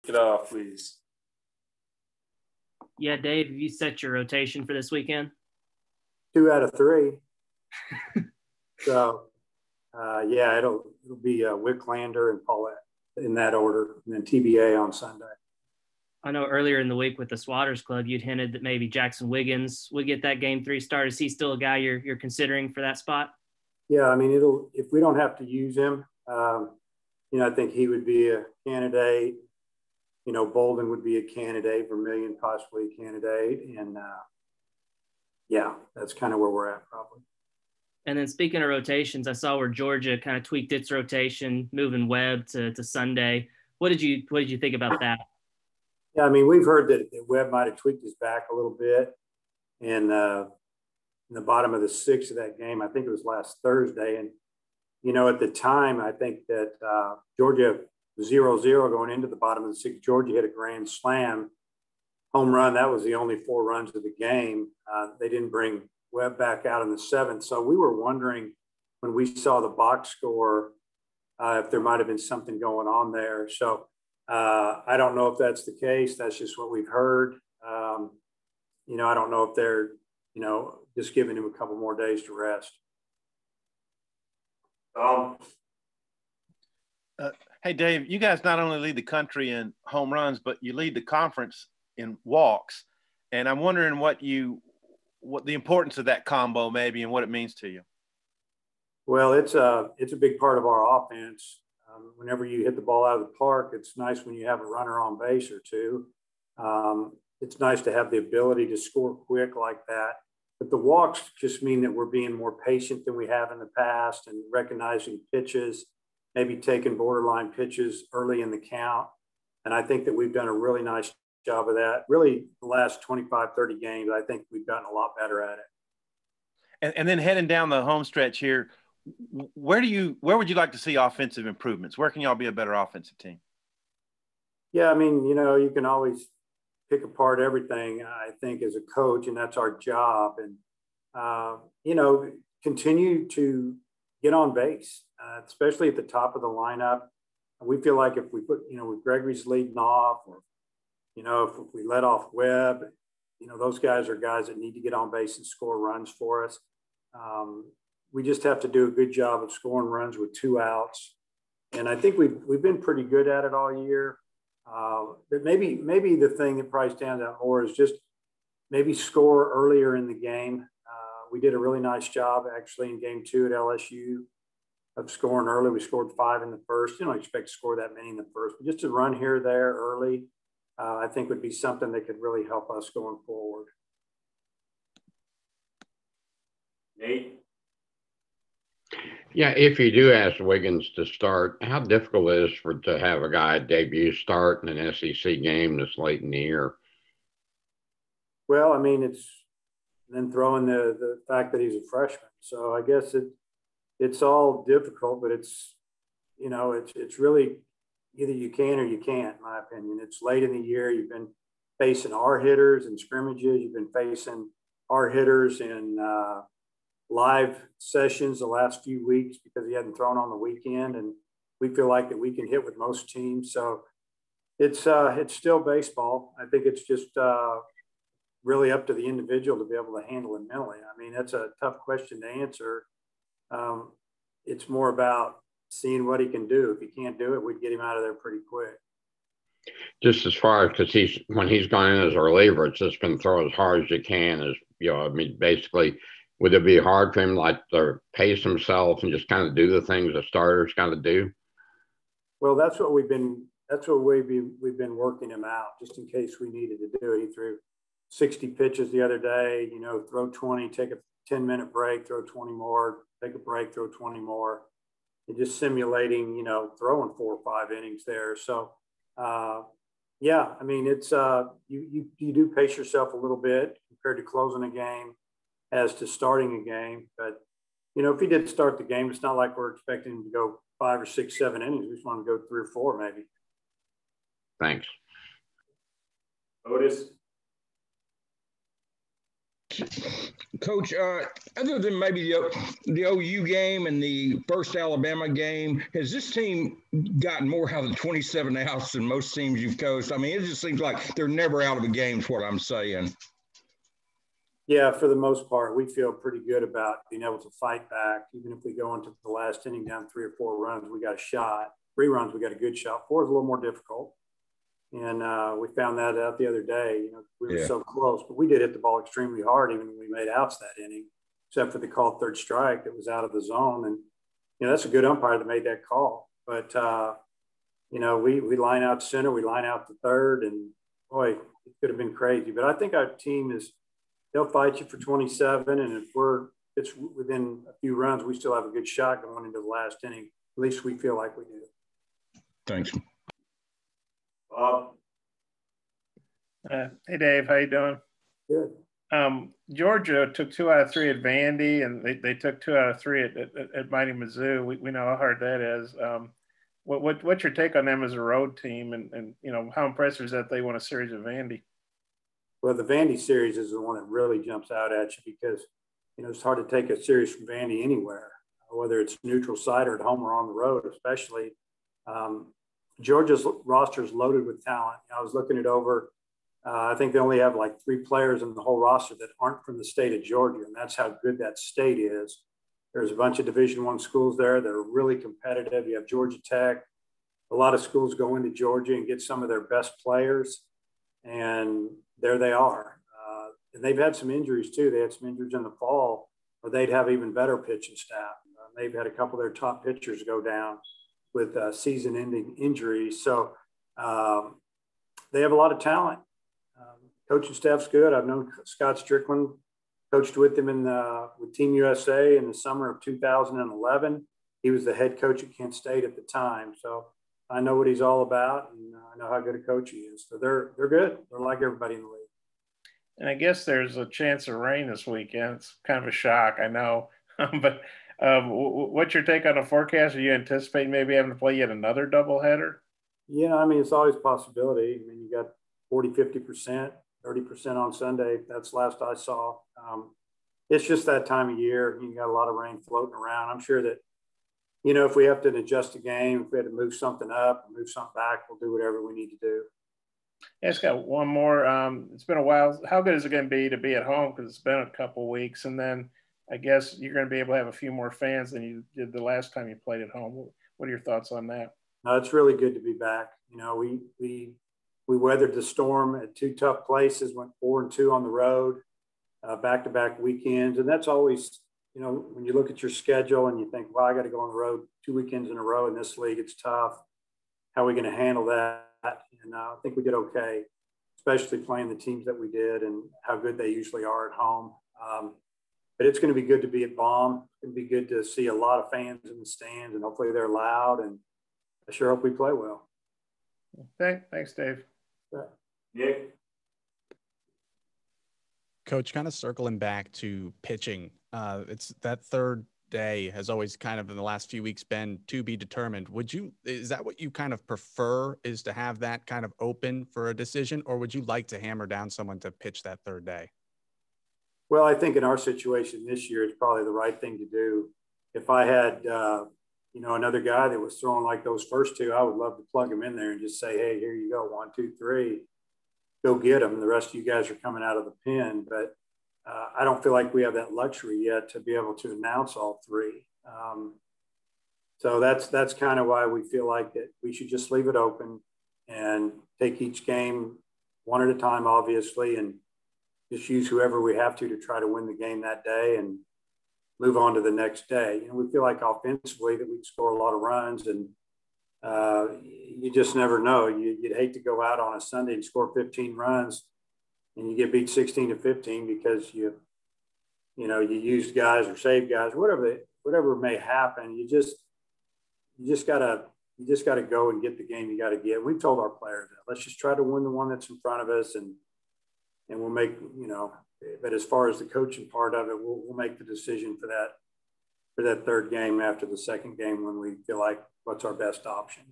Get off, please. Yeah, Dave, have you set your rotation for this weekend? 2 out of 3. So, yeah, it'll be Wicklander and Paulette in that order, and then TBA on Sunday. I know earlier in the week with the Swatters Club, you'd hinted that maybe Jackson Wiggins would get that Game 3 start. Is he still a guy you're considering for that spot? Yeah, I mean, if we don't have to use him, I think he would be a candidate. Bolden would be a candidate, Vermillion possibly a candidate. And, yeah, that's kind of where we're at probably. And then speaking of rotations, I saw where Georgia kind of tweaked its rotation, moving Webb to Sunday. What did you think about that? Yeah, I mean, we've heard that Webb might have tweaked his back a little bit. And in the bottom of the 6th of that game, I think it was last Thursday. And, at the time, I think that Georgia 0-0 going into the bottom of the 6th. Georgia hit a grand slam home run. That was the only 4 runs of the game. They didn't bring Webb back out in the 7th. So we were wondering when we saw the box score if there might have been something going on there. So I don't know if that's the case. That's just what we've heard. I don't know if they're, just giving him a couple more days to rest. Hey, Dave, you guys not only lead the country in home runs, but you lead the conference in walks. And I'm wondering what the importance of that combo maybe and what it means to you. Well, it's a big part of our offense. Whenever you hit the ball out of the park, it's nice when you have a runner on base or two. It's nice to have the ability to score quick like that. But the walks just mean that we're being more patient than we have in the past and recognizing pitches, maybe taking borderline pitches early in the count. And I think that we've done a really nice job of that. Really, the last 25, 30 games, I think we've gotten a lot better at it. And then heading down the home stretch here, where would you like to see offensive improvements? Where can y'all be a better offensive team? Yeah, I mean, you can always pick apart everything, I think, as a coach, and that's our job. And, continue to get on base, especially at the top of the lineup. We feel like if we put, with Gregory's leading off, or, if we let off Webb, those guys are guys that need to get on base and score runs for us. We just have to do a good job of scoring runs with 2 outs. And I think we've been pretty good at it all year. But maybe the thing that probably stands out more is just maybe score earlier in the game. We did a really nice job actually in game 2 at LSU of scoring early. We scored 5 in the first. You don't expect to score that many in the first, but just to run here, there early, I think would be something that could really help us going forward. Nate? Yeah, if you do ask Wiggins to start, how difficult it is to have a guy debut start in an SEC game this late in the year? Well, I mean, it's then throwing the fact that he's a freshman. So I guess it's all difficult, but it's really either you can or you can't, in my opinion. It's late in the year. You've been facing our hitters in scrimmages. You've been facing our hitters in live sessions the last few weeks because he hadn't thrown on the weekend, and we feel like that we can hit with most teams. So it's still baseball. I think it's just really up to the individual to be able to handle it mentally. I mean, that's a tough question to answer. It's more about seeing what he can do. If he can't do it, we'd get him out of there pretty quick. Just as far as, because when he's gone in as a reliever, it's just been throw as hard as you can. Basically, would it be hard for him to pace himself and just kind of do the things a starter's got to do? Well, that's what we've been working him out just in case we needed to do it. He threw 60 pitches the other day, throw 20, take a 10-minute break, throw 20 more, take a break, throw 20 more. And just simulating, throwing 4 or 5 innings there. So, yeah, I mean, it's you do pace yourself a little bit compared to closing a game as to starting a game. But, if he did start the game, it's not like we're expecting him to go 5 or 6, 7 innings. We just want him to go 3 or 4 maybe. Thanks. Otis? Coach, other than maybe the OU game and the first Alabama game, has this team gotten more out of 27 outs than most teams you've coached? I mean, it just seems like they're never out of a game is what I'm saying. Yeah, for the most part, we feel pretty good about being able to fight back. Even if we go into the last inning down 3 or 4 runs, we got a shot. 3 runs, we got a good shot. 4 is a little more difficult. And we found that out the other day. You know, we were so close, but we did hit the ball extremely hard, even when we made outs that inning, except for the called third strike that was out of the zone. And, you know, that's a good umpire that made that call. But, you know, we line out center, we line out the third, and boy, it could have been crazy. But I think our team is, they'll fight you for 27. And if it's within a few runs, we still have a good shot going into the last inning. At least we feel like we do. Thanks. Hey Dave, how you doing? Good. Georgia took 2 out of 3 at Vandy, and they took 2 out of 3 at Mighty Mizzou. We know how hard that is. What's your take on them as a road team, and you know, how impressive is that they won a series at Vandy? Well, the Vandy series is the one that really jumps out at you because, you know, it's hard to take a series from Vandy anywhere, whether it's neutral site or at home or on the road, especially. Georgia's roster is loaded with talent. I was looking it over. I think they only have like 3 players in the whole roster that aren't from the state of Georgia, and that's how good that state is. There's a bunch of Division I schools there that are really competitive. You have Georgia Tech. A lot of schools go into Georgia and get some of their best players, and there they are. And they've had some injuries too. They had some injuries in the fall, or they'd have even better pitching staff. They've had a couple of their top pitchers go down with season-ending injuries. So they have a lot of talent. Coaching staff's good. I've known Scott Strickland, coached with him with Team USA in the summer of 2011. He was the head coach at Kent State at the time. So I know what he's all about, and I know how good a coach he is. So they're good. They're like everybody in the league. And I guess there's a chance of rain this weekend. It's kind of a shock, I know. But what's your take on the forecast? Are you anticipating maybe having to play yet another doubleheader? Yeah, I mean, it's always a possibility. I mean, you got 40, 50%, 30% on Sunday. That's last I saw. It's just that time of year. You got a lot of rain floating around. I'm sure that, you know, if we have to adjust a game, if we had to move something up, move something back, we'll do whatever we need to do. Yeah, it's got one more. It's been a while. How good is it going to be at home? Because it's been a couple of weeks. And then I guess you're going to be able to have a few more fans than you did the last time you played at home. What are your thoughts on that? No, it's really good to be back. You know, we weathered the storm at 2 tough places, went 4-2 on the road, back-to-back weekends. And that's always, you know, when you look at your schedule and you think, well, I got to go on the road 2 weekends in a row in this league, it's tough. How are we going to handle that? And I think we did okay, especially playing the teams that we did and how good they usually are at home. But it's going to be good to be at Baum. It's going to be good to see a lot of fans in the stands, and hopefully they're loud. And I sure hope we play well. Thanks, Dave. Nick? Coach, kind of circling back to pitching, it's that third day has always kind of in the last few weeks been to be determined. Is that what you kind of prefer, is to have that kind of open for a decision, or would you like to hammer down someone to pitch that third day? Well, I think in our situation this year, it's probably the right thing to do. If I had, you know, another guy that was throwing like those first 2, I would love to plug him in there and just say, hey, here you go, 1, 2, 3, go get them. The rest of you guys are coming out of the pen. But I don't feel like we have that luxury yet to be able to announce all 3. So that's kind of why we feel like that we should just leave it open and take each game one at a time, obviously, and just use whoever we have to try to win the game that day and move on to the next day. You know, we feel like offensively that we score a lot of runs, and you just never know. You'd hate to go out on a Sunday and score 15 runs and you get beat 16-15 because you used guys or saved guys, whatever may happen. You just gotta go and get the game you got to get. We've told our players that. Let's just try to win the one that's in front of us, and we'll make, you know. But as far as the coaching part of it, we'll make the decision for that third game after the second game when we feel like what's our best option.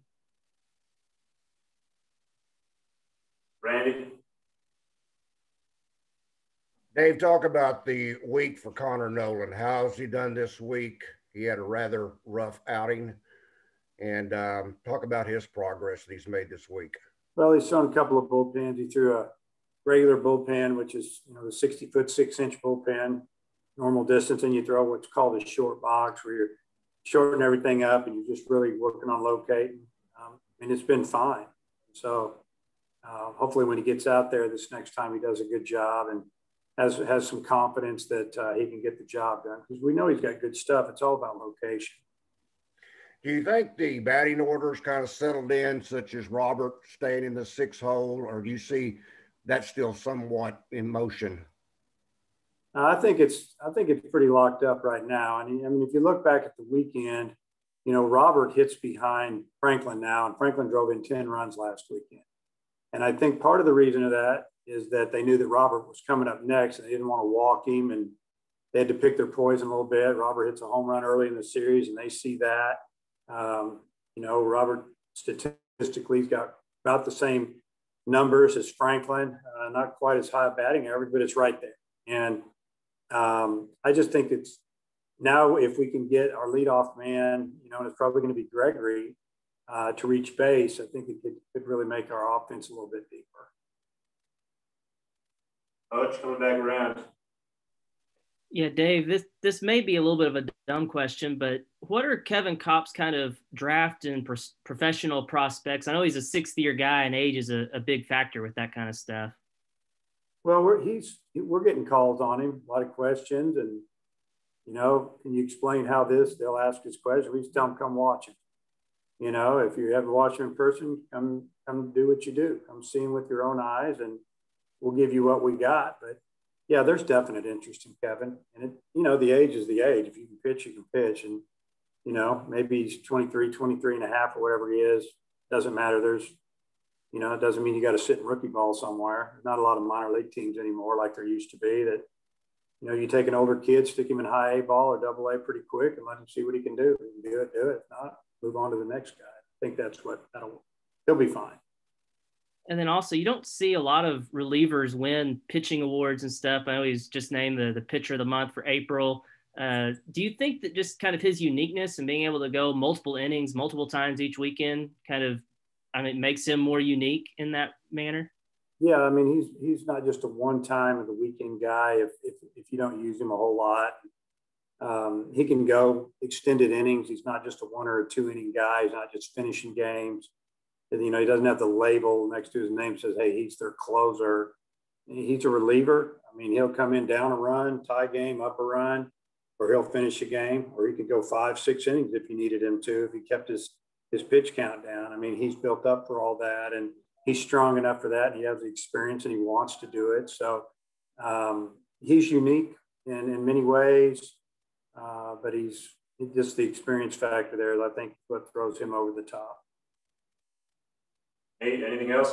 Randy? Dave, talk about the week for Connor Noland. How's he done this week? He had a rather rough outing. And talk about his progress that he's made this week. Well, he's thrown a couple of bullpens. He threw a regular bullpen, which is, you know, the 60-foot, 6-inch bullpen, normal distance, and you throw what's called a short box where you're shortening everything up and you're just really working on locating. And it's been fine. So hopefully when he gets out there this next time, he does a good job and has some confidence that he can get the job done, because we know he's got good stuff. It's all about location. Do you think the batting orders kind of settled in, such as Robert staying in the 6th hole, or do you see that still somewhat in motion? I think it's pretty locked up right now. And I mean, if you look back at the weekend, you know, Robert hits behind Franklin now, and Franklin drove in 10 runs last weekend. And I think part of the reason of that is that they knew that Robert was coming up next and they didn't want to walk him, and they had to pick their poison a little bit. Robert hits a home run early in the series and they see that. You know, Robert statistically has got about the same numbers as Franklin, not quite as high a batting average, but it's right there. And I just think it's now, if we can get our leadoff man, you know, and it's probably going to be Gregory, to reach base, I think it could really make our offense a little bit deeper. Coach, coming back around. Yeah, Dave, this may be a little bit of a dumb question, but what are Kevin Kopp's kind of draft and professional prospects? I know he's a 6th-year guy, and age is a big factor with that kind of stuff. Well, we're getting calls on him, a lot of questions, and, you know, can you explain how this? They'll ask us questions. We just tell them, come watch him. You know, if you haven't watched him in person, come do what you do. Come see him with your own eyes, and we'll give you what we got. But yeah, there's definite interest in Kevin. And, you know, the age is the age. If you can pitch, you can pitch. And, you know, maybe he's 23 and a half or whatever he is. Doesn't matter. There's, you know, it doesn't mean you got to sit in rookie ball somewhere. There's not a lot of minor league teams anymore like there used to be that, you know, you take an older kid, stick him in high A ball or double A pretty quick and let him see what he can do. If he can do it, do it. If not, move on to the next guy. I think that's what he'll be fine. And then also, you don't see a lot of relievers win pitching awards and stuff. I know he's just named the pitcher of the month for April. Do you think that just kind of his uniqueness and being able to go multiple innings, multiple times each weekend kind of, I mean, makes him more unique in that manner? Yeah, I mean, he's not just a one-time of the weekend guy if you don't use him a whole lot. He can go extended innings. He's not just a 1 or a 2 inning guy. He's not just finishing games. You know, he doesn't have the label next to his name says, hey, he's their closer. He's a reliever. I mean, he'll come in down a run, tie game, up a run, or he'll finish a game, or he could go 5-6 innings if you needed him to, if he kept his pitch count down. I mean, he's built up for all that, and he's strong enough for that, and he has the experience, and he wants to do it. So he's unique in many ways, but he's just the experience factor there, I think, what throws him over the top. Hey, anything else?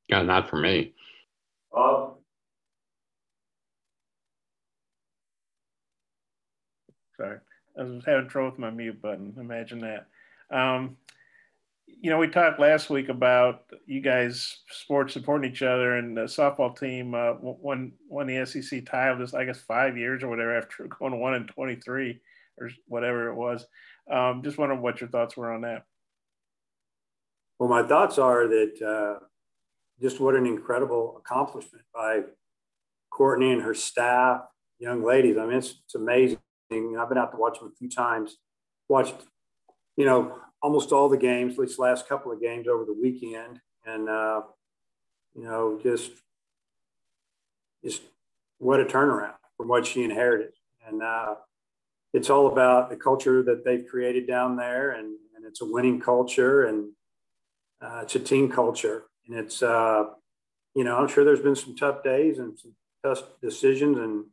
Yeah, not for me. Bob? Sorry, I was having trouble with my mute button. Imagine that. You know, we talked last week about you guys sports supporting each other, and the softball team won the SEC title just, I guess, 5 years or whatever after going 1-23 or whatever it was. Just wondering what your thoughts were on that. Well, my thoughts are that just what an incredible accomplishment by Courtney and her staff, young ladies. I mean, it's amazing. I've been out to watch them a few times, watched, you know, almost all the games, at least the last couple of games over the weekend. And, you know, just what a turnaround from what she inherited. And it's all about the culture that they've created down there. And it's a winning culture, and it's a team culture. And it's, you know, I'm sure there's been some tough days and some tough decisions and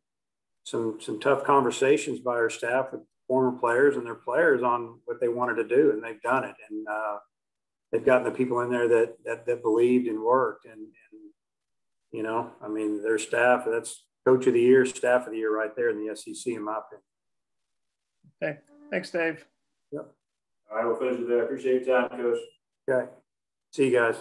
some tough conversations by our staff with former players and their players on what they wanted to do, and they've done it. And they've gotten the people in there that believed and worked. And, you know, I mean, their staff, that's coach of the year, staff of the year right there in the SEC, in my opinion. Okay. Thanks, Dave. Yep. All right, we'll finish it there. Appreciate your time, Coach. Okay. See you guys.